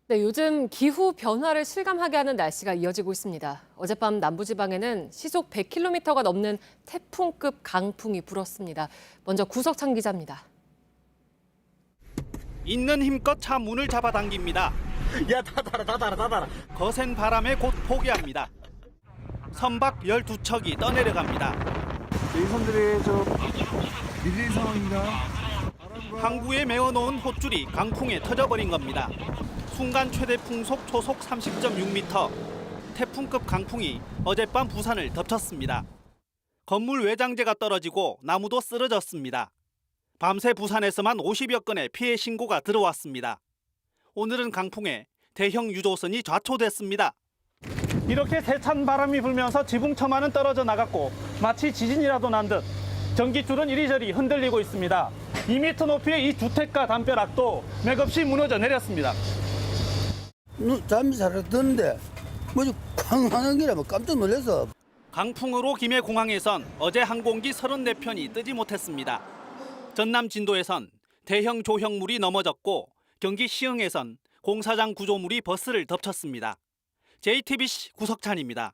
네, 요즘 기후 변화를 실감하게 하는 날씨가 이어지고 있습니다. 어젯밤 남부지방에는 시속 100km가 넘는 태풍급 강풍이 불었습니다. 먼저 구석창 기자입니다. 있는 힘껏 차 문을 잡아당깁니다. 야, 다 달아. 거센 바람에 곧 포기합니다. 선박 12척이 떠내려갑니다. 예선들의 밀릴 상황입니다. 항구에 메어놓은 폿줄이 강풍에 터져버린 겁니다. 순간 최대 풍속 초속 30.6m. 태풍급 강풍이 어젯밤 부산을 덮쳤습니다. 건물 외장재가 떨어지고 나무도 쓰러졌습니다. 밤새 부산에서만 50여 건의 피해 신고가 들어왔습니다. 오늘은 강풍에 대형 유조선이 좌초됐습니다. 이렇게 세찬 바람이 불면서 지붕처만은 떨어져 나갔고 마치 지진이라도 난 듯 전기줄은 이리저리 흔들리고 있습니다. 2m 높이의 이 주택가 담벼락도 맥없이 무너져 내렸습니다. 잠이 잘 드는데 뭐지 쾅 하는 게라 깜짝 놀라서. 강풍으로 김해공항에선 어제 항공기 34편이 뜨지 못했습니다. 전남 진도에선 대형 조형물이 넘어졌고 경기 시흥에선 공사장 구조물이 버스를 덮쳤습니다. JTBC 구석찬입니다.